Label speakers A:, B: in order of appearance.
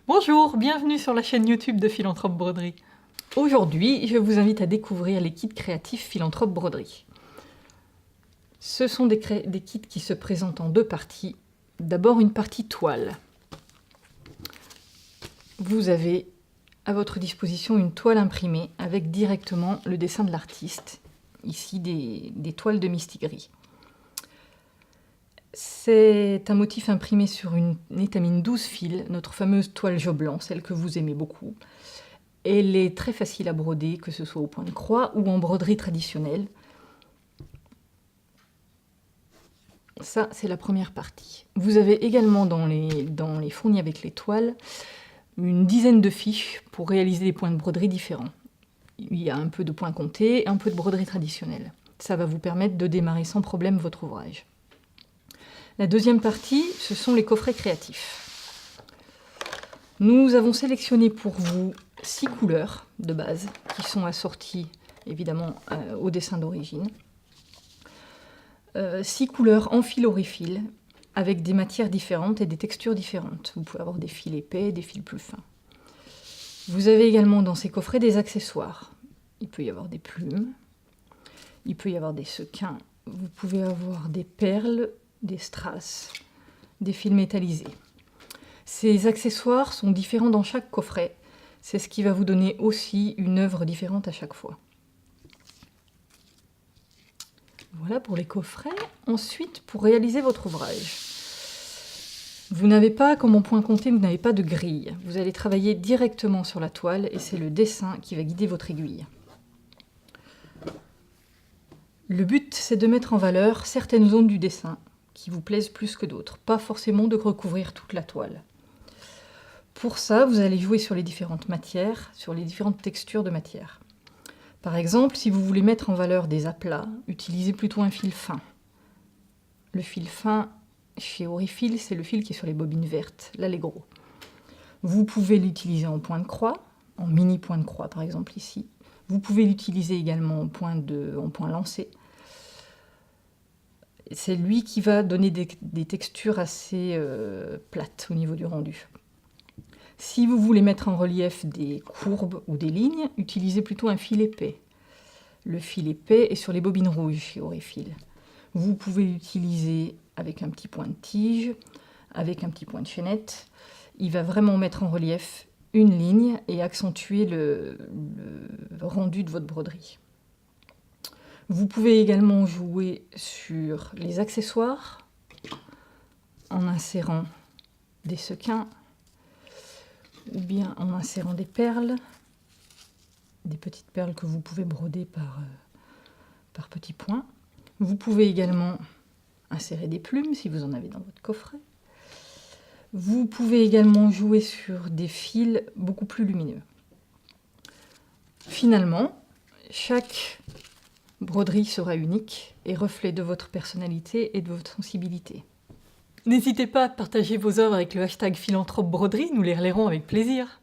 A: Bonjour, bienvenue sur la chaîne YouTube de Philanthrope Broderie. Aujourd'hui, je vous invite à découvrir les kits créatifs Philanthrope Broderie. Ce sont des kits qui se présentent en deux parties. D'abord une partie toile. Vous avez à votre disposition une toile imprimée avec directement le dessin de l'artiste, ici des toiles de mistigris. C'est un motif imprimé sur une étamine 12 fils, notre fameuse toile Joblan, celle que vous aimez beaucoup. Elle est très facile à broder, que ce soit au point de croix ou en broderie traditionnelle. Ça, c'est la première partie. Vous avez également dans les fournis avec les toiles une dizaine de fiches pour réaliser des points de broderie différents. Il y a un peu de points comptés, un peu de broderie traditionnelle. Ça va vous permettre de démarrer sans problème votre ouvrage. La deuxième partie, ce sont les coffrets créatifs. Nous avons sélectionné pour vous 6 couleurs de base, qui sont assorties évidemment au dessin d'origine. 6 couleurs en fil aurifil, avec des matières différentes et des textures différentes. Vous pouvez avoir des fils épais, des fils plus fins. Vous avez également dans ces coffrets des accessoires. Il peut y avoir des plumes, il peut y avoir des sequins, vous pouvez avoir des perles, des strass, des fils métallisés. Ces accessoires sont différents dans chaque coffret. C'est ce qui va vous donner aussi une œuvre différente à chaque fois. Voilà pour les coffrets. Ensuite, pour réaliser votre ouvrage, vous n'avez pas, comme en point compté, vous n'avez pas de grille. Vous allez travailler directement sur la toile et c'est le dessin qui va guider votre aiguille. Le but, c'est de mettre en valeur certaines zones du dessin qui vous plaisent plus que d'autres, pas forcément de recouvrir toute la toile. Pour ça, vous allez jouer sur les différentes matières, sur les différentes textures de matière. Par exemple, si vous voulez mettre en valeur des aplats, utilisez plutôt un fil fin. Le fil fin, chez Aurifil, c'est le fil qui est sur les bobines vertes, l'Allegro. Vous pouvez l'utiliser en point de croix, en mini point de croix par exemple ici. Vous pouvez l'utiliser également en point lancé. C'est lui qui va donner des textures assez plates au niveau du rendu. Si vous voulez mettre en relief des courbes ou des lignes, utilisez plutôt un fil épais. Le fil épais est sur les bobines rouges chez Aurifil. Vous pouvez l'utiliser avec un petit point de tige, avec un petit point de chaînette. Il va vraiment mettre en relief une ligne et accentuer le rendu de votre broderie. Vous pouvez également jouer sur les accessoires en insérant des sequins ou bien en insérant des perles, des petites perles que vous pouvez broder par petits points. Vous pouvez également insérer des plumes si vous en avez dans votre coffret. Vous pouvez également jouer sur des fils beaucoup plus lumineux. Finalement, chaque broderie sera unique et reflet de votre personnalité et de votre sensibilité. N'hésitez pas à partager vos œuvres avec le hashtag Philanthrope Broderie, nous les relailerons avec plaisir.